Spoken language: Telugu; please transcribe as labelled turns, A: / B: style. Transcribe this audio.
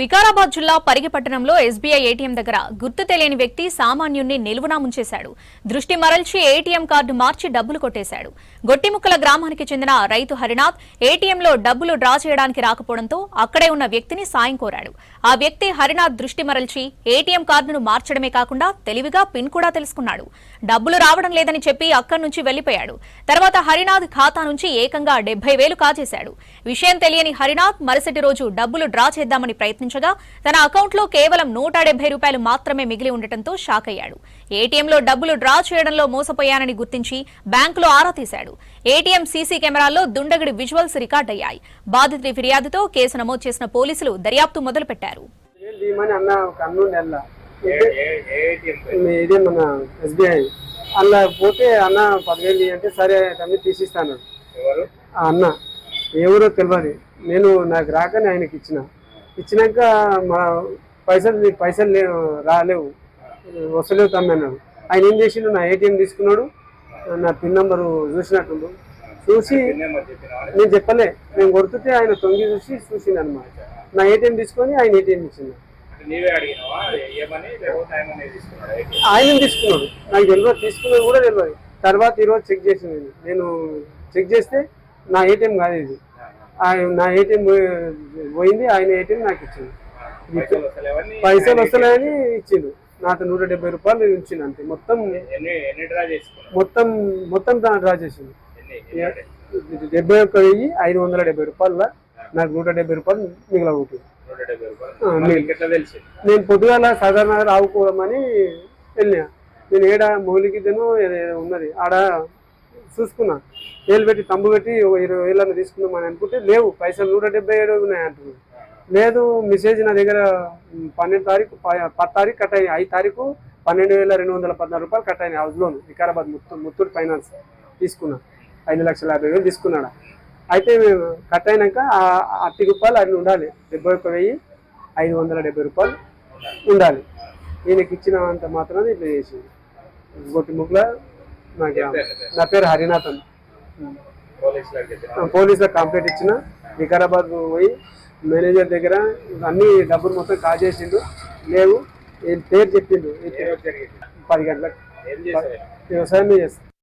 A: వికారాబాద్ జిల్లా పరిగిపట్టణంలో ఎస్బీఐ ఏటీఎం దగ్గర గుర్తు తెలియని వ్యక్తి సామాన్యుణ్ణి నిలువునా ముంచేశాడు. దృష్టి మరల్చి ఏటీఎం కార్డు మార్చి డబ్బులు కొట్టేశాడు. గొట్టిముక్కల గ్రామానికి చెందిన రైతు హరినాథ్ ఏటీఎంలో డబ్బులు డ్రా చేయడానికి రాకపోవడంతో అక్కడే ఉన్న వ్యక్తిని సాయం కోరాడు. ఆ వ్యక్తి హరినాథ్ దృష్టి మరల్చి ఏటీఎం కార్డును మార్చడమే కాకుండా తెలివిగా పిన్ కూడా తెలుసుకున్నాడు. డబ్బులు రావడం లేదని చెప్పి అక్కడి నుంచి వెళ్లిపోయాడు. తర్వాత హరినాథ్ ఖాతా నుంచి ఏకంగా 70,000 కాజేశాడు. విషయం తెలియని హరినాథ్ మరుసటి రోజు డబ్బులు డ్రా చేద్దామని ప్రయత్నించగా తన అకౌంట్లో కేవలం 170 రూపాయలు మాత్రమే మిగిలి ఉండటంతో షాక్ అయ్యాడు. ఏటీఎంలో డబ్బులు డ్రా చేయడంలో మోసపోయానని గుర్తించి బ్యాంకులో ఆరా తీశాడు. ఏటీఎం సీసీ కెమెరాల్లో దుండగుడి విజువల్స్ రికార్డయ్యాయి. బాధితుడి ఫిర్యాదుతో కేసు నమోదు చేసిన పోలీసులు దర్యాప్తు మొదలుపెట్టారు.
B: అలా పోతే అన్న 10,000 అంటే సరే తమ్మి తీసిస్తాను అన్న ఎవరో తెలియదు. నేను నాకు రాకని ఆయనకి ఇచ్చినాక మా పైసలు రాలేవు వస్తలేవు తమ్మి అన్నాడు. ఆయన ఏం చేసిండు, నా ఏటీఎం తీసుకున్నాడు, నా పిన్ నెంబరు చూసినట్టుండు. చూసి నేను చెప్పలే, నేను కొడుతుంటే ఆయన తొంగి చూసిండు అనమాట. నా ఏటీఎం తీసుకొని ఆయన ఏటీఎం ఇచ్చిండు. ఆయన తీసుకున్నాడు, నాకు తెలియదు, తీసుకున్నది కూడా తెలియదు. తర్వాత ఈరోజు చెక్ చేసింది. నేను చెక్ చేస్తే నా ఏటీఎం కాదు ఇది, నా ఏటీఎం పోయింది. ఆయన ఏటీఎం నాకు ఇచ్చింది. పైసలు వస్తలేదని ఇచ్చిండు. నాకు 170 రూపాయలు ఇచ్చిండు అంతే. మొత్తం డ్రా చేసిండు. 71,570 రూపాయల నాకు 170 రూపాయలు మిగిలి. నేను పొద్దుగాల సాధారణ రావుకోవడమని వెళ్ళినా. నేను ఏడ మౌలికిద్దను ఉన్నది ఆడ చూసుకున్నా. వేలు పెట్టి తంబు పెట్టి 20,000 తీసుకుందామని అనుకుంటే లేవు పైసలు, 177 ఉన్నాయి అంటున్నాను. లేదు, మెసేజ్ నా దగ్గర 12 తారీఖు 10 తారీఖు కట్ అయ్యి 5 తారీఖు 12,214 రూపాయలు కట్ అయినాయి. House loan Vikarabad Muthoot finance తీసుకున్నా. 5,50,000 తీసుకున్నాడు. అయితే కట్ అయినాక 60 రూపాయలు అది ఉండాలి. 71,570 రూపాయలు ఉండాలి. ఈయనకి ఇచ్చినంత మాత్రాన్ని ఇట్లా చేసింది. గొట్టిముక్కల నా పేరు హరినాథ్ అని. పోలీసులకు కంప్లైంట్ ఇచ్చిన. వికారాబాద్ పోయి మేనేజర్ దగ్గర అన్ని డబ్బులు మొత్తం కాజేసిండు. లేవు పేరు చెప్పిండు. 10 గంటలకు వ్యవసాయం చేస్తాను.